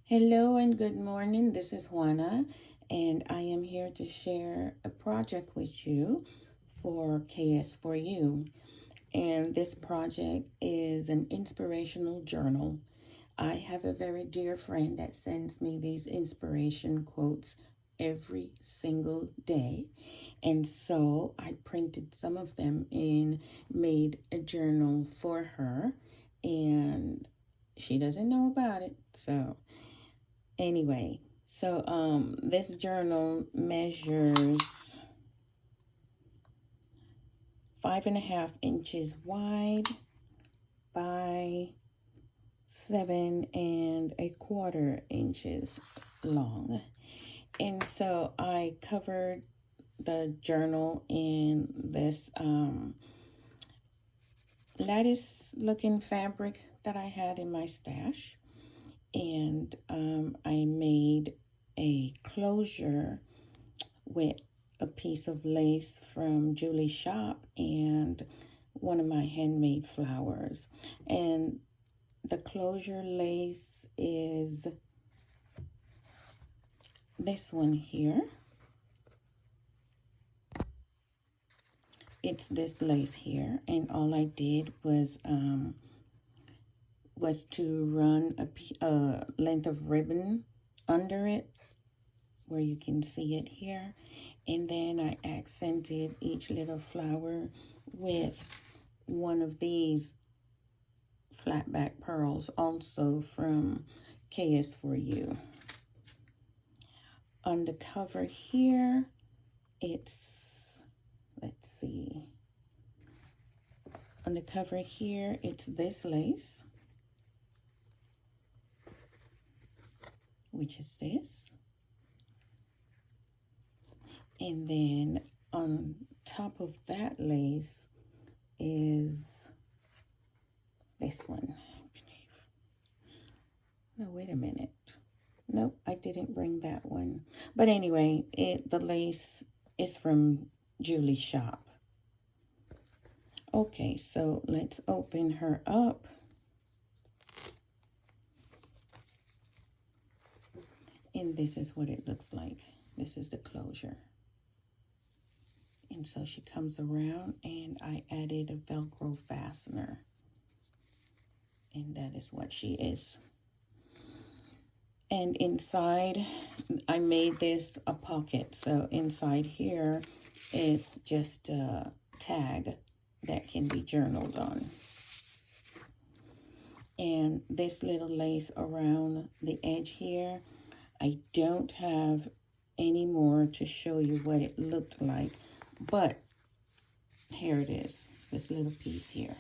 Hello and good morning. This is Juana, and I am here to share a project with you for KS4U. And this project is an inspirational journal. I have a very dear friend that sends me these inspiration quotes every single day. And so I printed some of them and made a journal for her. And she doesn't know about it. This journal measures 5.5 inches wide by 7.25 inches long. And so I covered the journal in this lattice looking fabric that I had in my stash. And I made a closure with a piece of lace from Julie's shop and one of my handmade flowers. And the closure lace is this one here. It's this lace here, and all I did was to run a length of ribbon under it where you can see it here, and then I accented each little flower with one of these flat back pearls, also from KS4U. On the cover here, let's see, on the cover here, it's this lace, which is this. And then on top of that lace is this one. No, wait a minute. Nope, I didn't bring that one. But anyway, the lace is from Julie's shop. Okay, so let's open her up. And this is what it looks like. This is the closure. And so she comes around, and I added a Velcro fastener. And that is what she is. And inside, I made this a pocket. So inside here is just a tag that can be journaled on. And this little lace around the edge here, I don't have any more to show you what it looked like. But here it is, this little piece here.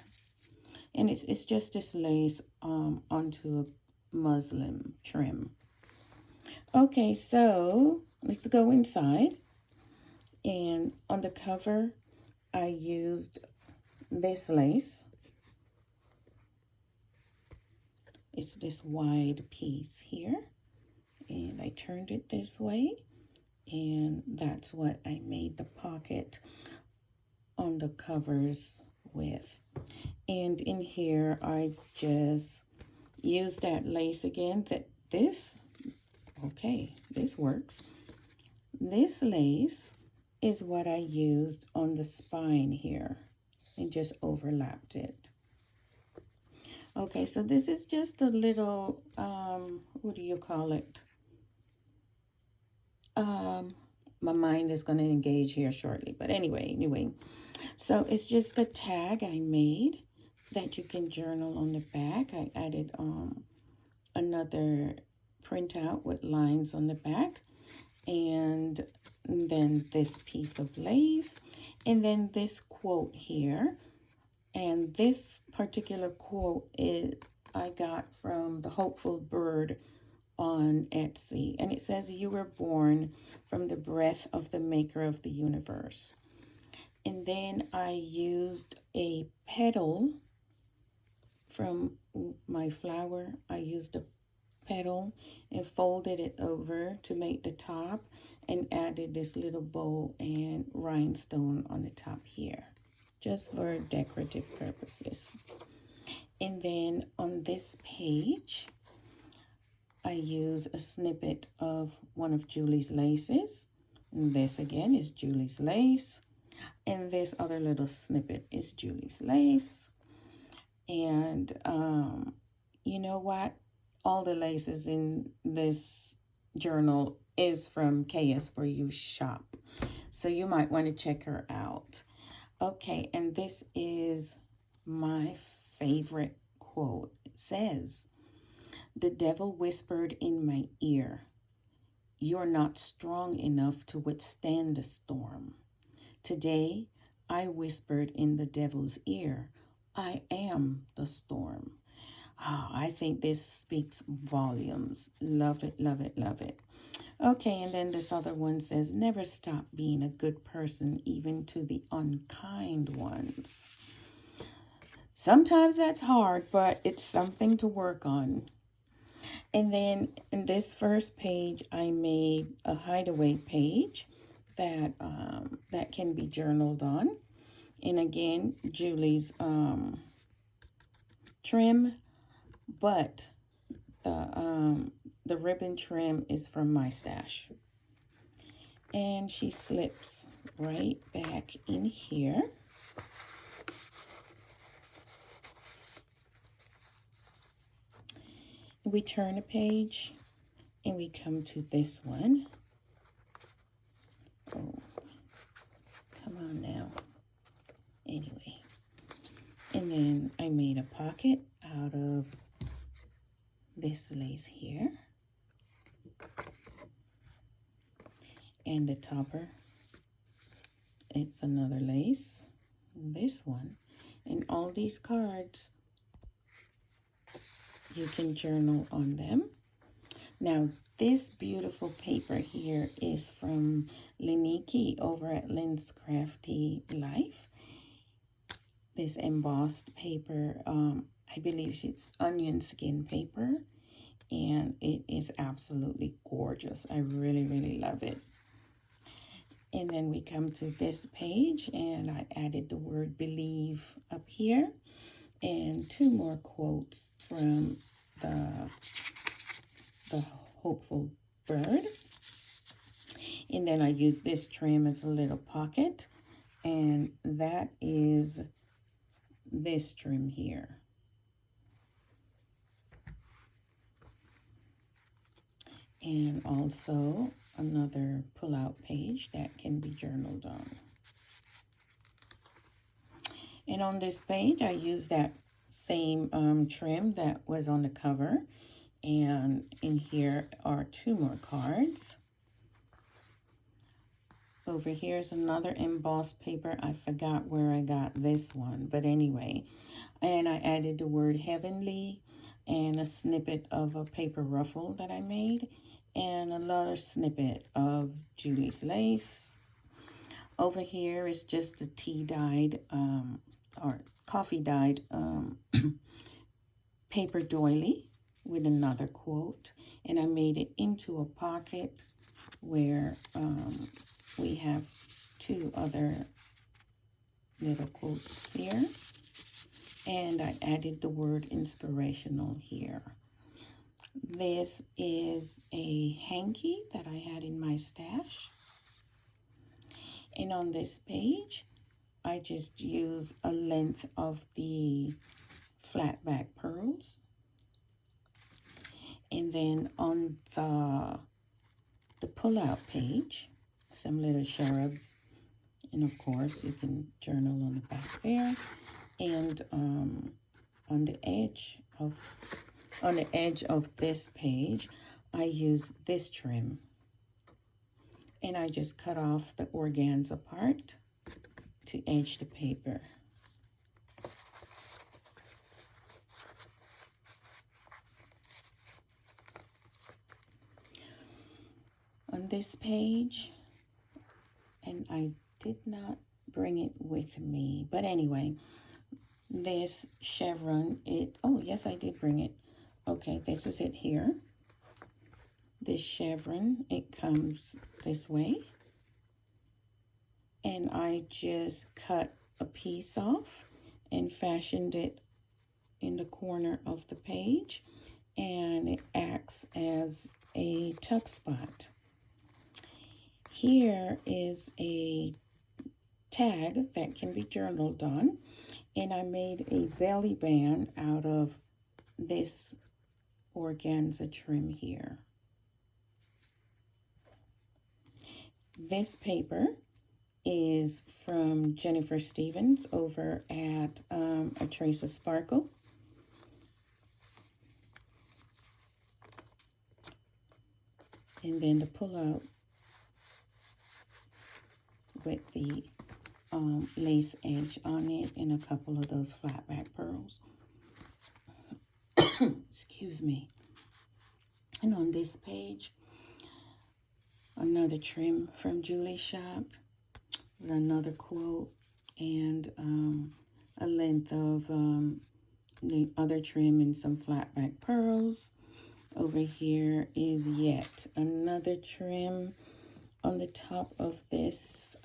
And it's just this lace onto a muslin trim. Okay, so let's go inside. And on the cover, I used this lace. It's this wide piece here. And I turned it this way. And that's what I made the pocket on the covers with. And in here, I just used that lace again. This works. This lace is what I used on the spine here and just overlapped it. Okay, so this is just a little, what do you call it? My mind is going to engage here shortly. But anyway, so it's just a tag I made that you can journal on the back. I added another printout with lines on the back. And then this piece of lace. And then this quote here. And this particular quote I got from the Hopeful Bird on Etsy, and it says, "You were born from the breath of the maker of the universe." And then I used a petal from my flower. I used a petal and folded it over to make the top and added this little bow and rhinestone on the top here, just for decorative purposes. And then on this page, I use a snippet of one of Julie's laces. And this again is Julie's lace. And this other little snippet is Julie's lace. And you know what? All the laces in this journal is from KS4U shop. So you might want to check her out. Okay, and this is my favorite quote. It says, "The devil whispered in my ear, 'You're not strong enough to withstand the storm.' Today, I whispered in the devil's ear, 'I am the storm.'" Oh, I think this speaks volumes. Love it, love it, love it. Okay, and then this other one says, "Never stop being a good person, even to the unkind ones." Sometimes that's hard, but it's something to work on. And then in this first page, I made a hideaway page that that can be journaled on. And again, Julie's trim, but the ribbon trim is from my stash. And she slips right back in here. We turn a page and we come to this one. Oh, come on now. Anyway, and then I made a pocket out of this lace here. And the topper, it's another lace, this one. And all these cards, you can journal on them. Now, this beautiful paper here is from Liniki over at Lynn's Crafty Life. This embossed paper, I believe it's onion skin paper, and it is absolutely gorgeous. I really, really love it. And then we come to this page, and I added the word believe up here, and 2 more quotes from the hopeful bird. And then I use this trim as a little pocket, and that is this trim here. And also another pull-out page that can be journaled on. And on this page, I use that same trim that was on the cover. And in here are 2 more cards. Over here is another embossed paper. I forgot where I got this one, but anyway. And I added the word heavenly and a snippet of a paper ruffle that I made, and another snippet of Julie's lace. Over here is just a tea-dyed or coffee-dyed paper doily with another quote, and I made it into a pocket where we have 2 other little quotes here, and I added the word inspirational here. This is a hanky that I had in my stash, and on this page I just use a length of the flat back pearls, and then on the pull-out page, some little cherubs, and of course you can journal on the back there. And on the edge of this page, I use this trim, and I just cut off the organza part to edge the paper. On this page, and I did not bring it with me, but anyway, this chevron, oh yes, I did bring it. Okay, this is it here. This chevron, it comes this way, and I just cut a piece off and fashioned it in the corner of the page, and it acts as a tuck spot. Here is a tag that can be journaled on, and I made a belly band out of this organza trim here. This paper is from Jennifer Stevens over at A Trace of Sparkle. And then to pull out with the lace edge on it and a couple of those flat back pearls. Excuse me. And on this page, another trim from Julie's shop with another quote and a length of the other trim and some flat back pearls. Over here is yet another trim on the top of this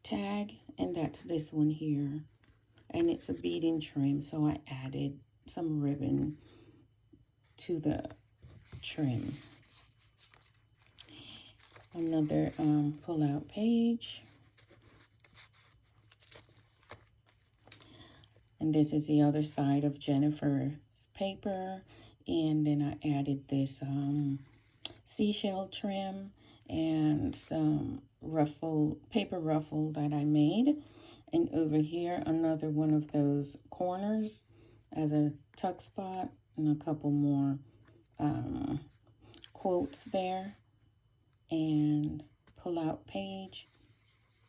tag, and that's this one here, and it's a beading trim, so I added some ribbon to the trim. Another pull-out page, and this is the other side of Jennifer's paper, and then I added this seashell trim and some paper ruffle that I made. And over here, another one of those corners as a tuck spot, and a couple more quotes there, and pull out page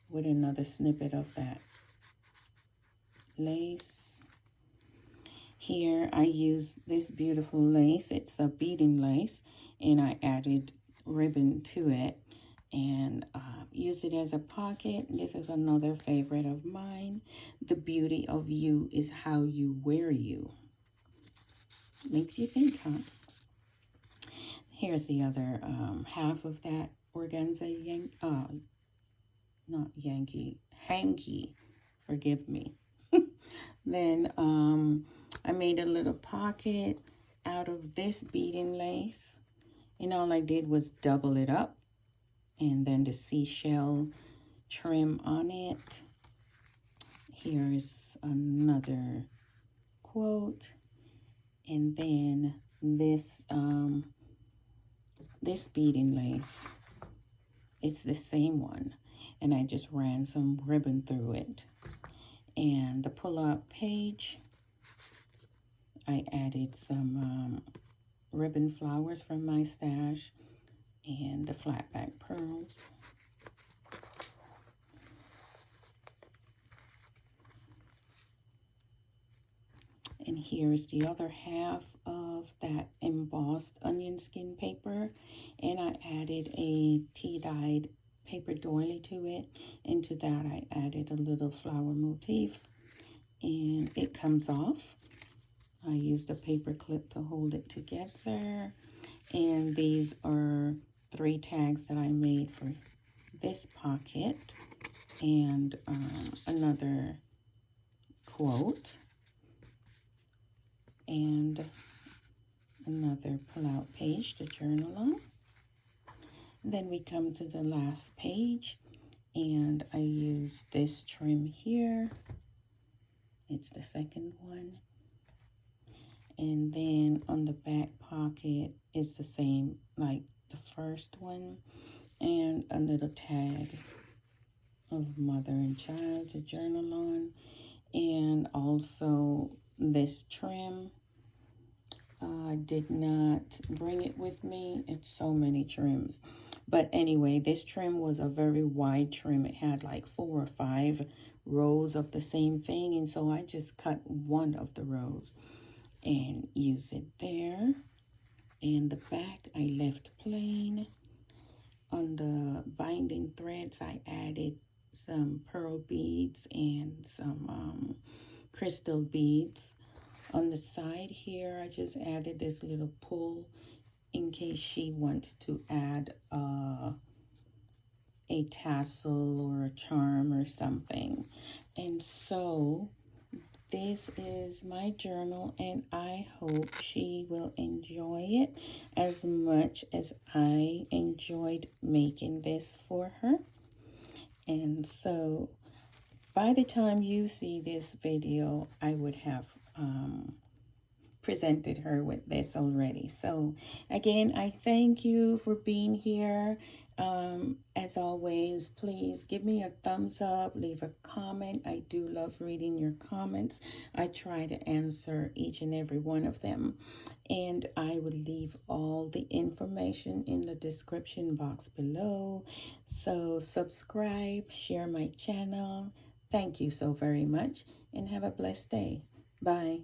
with another snippet of that lace. Here I use this beautiful lace. It's a beading lace, and I added ribbon to it and used it as a pocket. This is another favorite of mine. The beauty of you is how you wear you. Makes you think, huh? Here's the other half of that organza hanky, forgive me. Then I made a little pocket out of this beading lace, and all I did was double it up, and then the seashell trim on it. Here is another quote, and then this this beading lace, it's the same one, and I just ran some ribbon through it. And the pull-out page, I added some ribbon flowers from my stash and the flat back pearls. And here's the other half of that embossed onion skin paper, and I added a tea-dyed paper doily to it. Into that I added a little flower motif, and it comes off. I used a paper clip to hold it together, and these are 3 tags that I made for this pocket, and another quote, and another pull-out page to journal on. Then we come to the last page, and I use this trim here. It's the second one. And then on the back pocket is the same like the first one, and a little tag of mother and child to journal on, and also this trim. I did not bring it with me. It's so many trims. But anyway, this trim was a very wide trim. It had like 4 or 5 rows of the same thing. And so I just cut one of the rows and used it there. And the back I left plain. On the binding threads, I added some pearl beads and some crystal beads. On the side here, I just added this little pull in case she wants to add a tassel or a charm or something. And so this is my journal, and I hope she will enjoy it as much as I enjoyed making this for her. And so by the time you see this video, I would have presented her with this already. So again, I thank you for being here. As always, please give me a thumbs up, leave a comment. I do love reading your comments. I try to answer each and every one of them, and I will leave all the information in the description box below. So subscribe, share my channel. Thank you so very much, and have a blessed day. Bye.